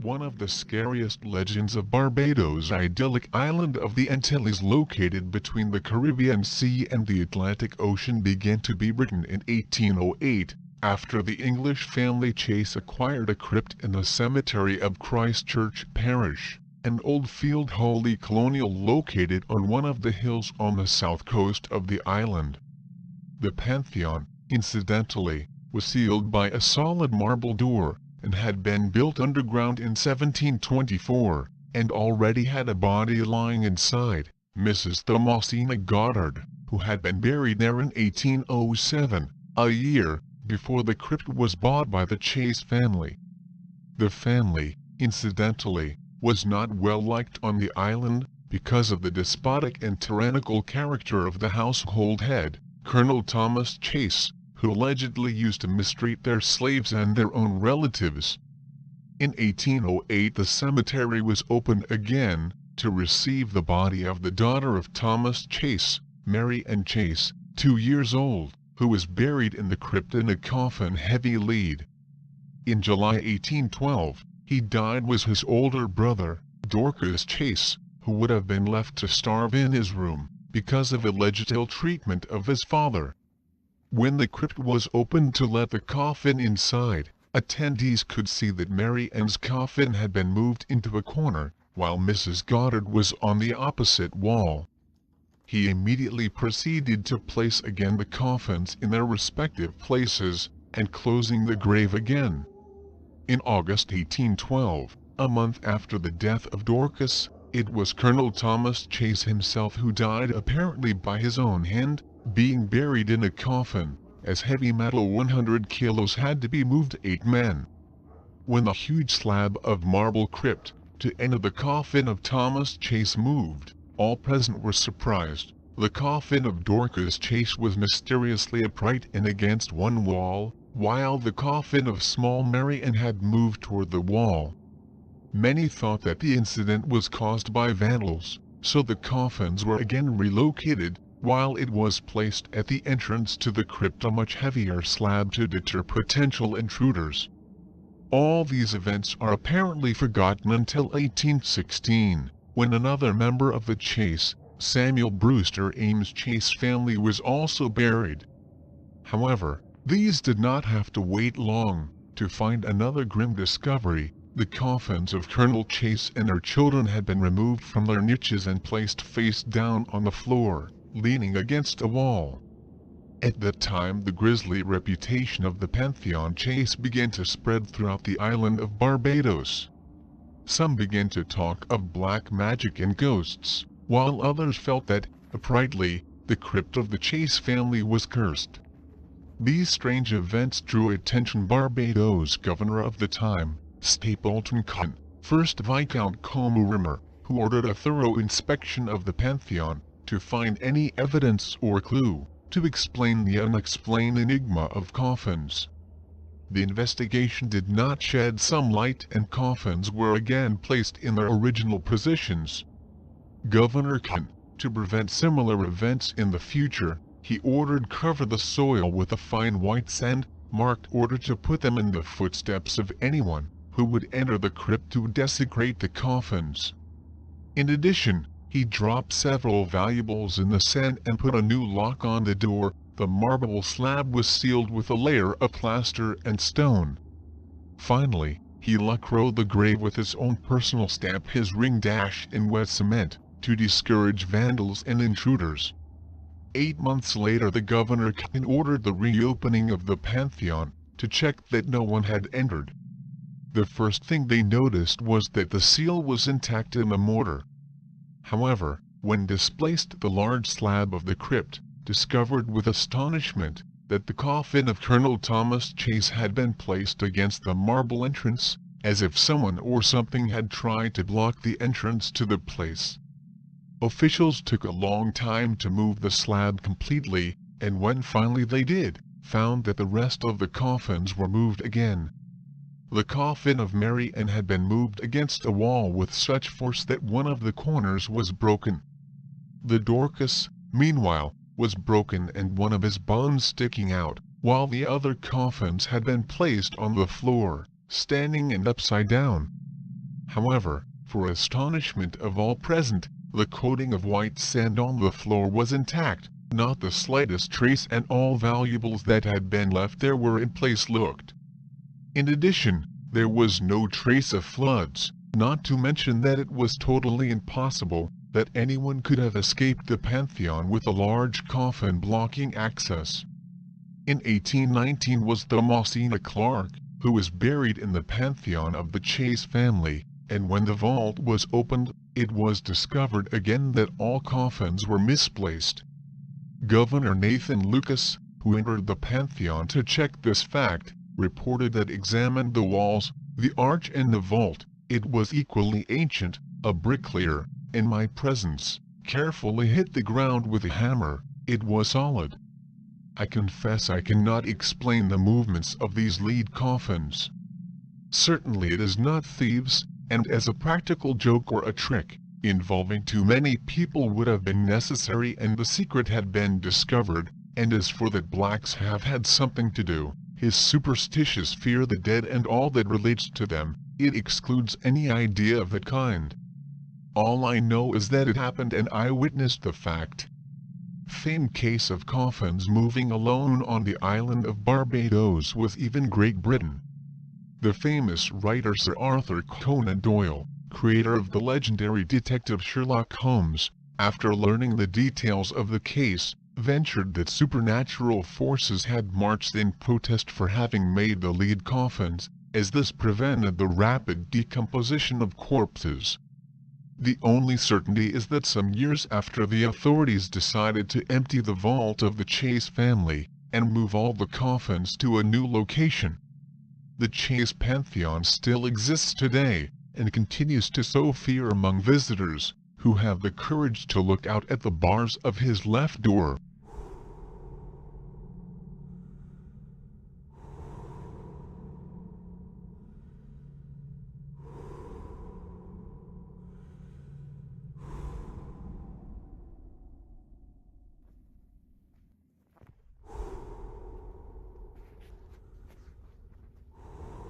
One of the scariest legends of Barbados' idyllic island of the Antilles located between the Caribbean Sea and the Atlantic Ocean began to be written in 1808, after the English family Chase acquired a crypt in the cemetery of Christchurch Parish, an old field holy colonial located on one of the hills on the south coast of the island. The pantheon, incidentally, was sealed by a solid marble door, and had been built underground in 1724, and already had a body lying inside, Mrs. Thomasina Goddard, who had been buried there in 1807, a year before the crypt was bought by the Chase family. The family, incidentally, was not well liked on the island, because of the despotic and tyrannical character of the household head, Colonel Thomas Chase, who allegedly used to mistreat their slaves and their own relatives. In 1808 the cemetery was opened again, to receive the body of the daughter of Thomas Chase, Mary Ann Chase, 2 years old, who was buried in the crypt in a coffin heavy lead. In July 1812, he died with his older brother, Dorcas Chase, who would have been left to starve in his room, because of alleged ill treatment of his father. When the crypt was opened to let the coffin inside, attendees could see that Mary Ann's coffin had been moved into a corner, while Mrs. Goddard was on the opposite wall. He immediately proceeded to place again the coffins in their respective places, and closing the grave again. In August 1812, a month after the death of Dorcas, it was Colonel Thomas Chase himself who died apparently by his own hand, being buried in a coffin, as heavy metal 100 kilos had to be moved 8 men. When the huge slab of marble crypt, to enter the coffin of Thomas Chase moved, all present were surprised. The coffin of Dorcas Chase was mysteriously upright and against one wall, while the coffin of small Mary Ann had moved toward the wall. Many thought that the incident was caused by vandals, so the coffins were again relocated, while it was placed at the entrance to the crypt a much heavier slab to deter potential intruders. All these events are apparently forgotten until 1816, when another member of the Chase, Samuel Brewster Ames Chase family, was also buried. However, these did not have to wait long to find another grim discovery. The coffins of Colonel Chase and their children had been removed from their niches and placed face down on the floor, leaning against a wall. At that time the grisly reputation of the Pantheon Chase began to spread throughout the island of Barbados. Some began to talk of black magic and ghosts, while others felt that, uprightly, the crypt of the Chase family was cursed. These strange events drew attention. Barbados governor of the time, Stapleton Cotton, 1st Viscount Combe, who ordered a thorough inspection of the Pantheon, to find any evidence or clue to explain the unexplained enigma of coffins. The investigation did not shed some light, and coffins were again placed in their original positions. Governor Cotton, to prevent similar events in the future, he ordered cover the soil with a fine white sand, marked order to put them in the footsteps of anyone who would enter the crypt to desecrate the coffins. In addition, he dropped several valuables in the sand and put a new lock on the door. The marble slab was sealed with a layer of plaster and stone. Finally, he lacquered the grave with his own personal stamp, his ring dash in wet cement, to discourage vandals and intruders. 8 months later the governor ordered the reopening of the Pantheon, to check that no one had entered. The first thing they noticed was that the seal was intact in the mortar. However, when displaced, the large slab of the crypt discovered with astonishment that the coffin of Colonel Thomas Chase had been placed against the marble entrance, as if someone or something had tried to block the entrance to the place. Officials took a long time to move the slab completely, and when finally they did, found that the rest of the coffins were moved again. The coffin of Mary Ann had been moved against a wall with such force that one of the corners was broken. The Dorcas, meanwhile, was broken and one of his bones sticking out, while the other coffins had been placed on the floor, standing and upside down. However, for astonishment of all present, the coating of white sand on the floor was intact, not the slightest trace, and all valuables that had been left there were in place looked. In addition, there was no trace of floods, not to mention that it was totally impossible that anyone could have escaped the Pantheon with a large coffin blocking access. In 1819 was the Mosina Clark, who was buried in the Pantheon of the Chase family, and when the vault was opened, it was discovered again that all coffins were misplaced. Governor Nathan Lucas, who entered the Pantheon to check this fact, reported that examined the walls, the arch and the vault. It was equally ancient. A bricklayer, in my presence, carefully hit the ground with a hammer. It was solid. I confess I cannot explain the movements of these lead coffins. Certainly it is not thieves, and as a practical joke or a trick, involving too many people would have been necessary and the secret had been discovered, and as for that blacks have had something to do, his superstitious fear the dead and all that relates to them, it excludes any idea of that kind. All I know is that it happened and I witnessed the fact. Famed case of coffins moving alone on the island of Barbados with even Great Britain. The famous writer Sir Arthur Conan Doyle, creator of the legendary detective Sherlock Holmes, after learning the details of the case, ventured that supernatural forces had marched in protest for having made the lead coffins, as this prevented the rapid decomposition of corpses. The only certainty is that some years after the authorities decided to empty the vault of the Chase family, and move all the coffins to a new location. The Chase Pantheon still exists today, and continues to sow fear among visitors, who have the courage to look out at the bars of his left door.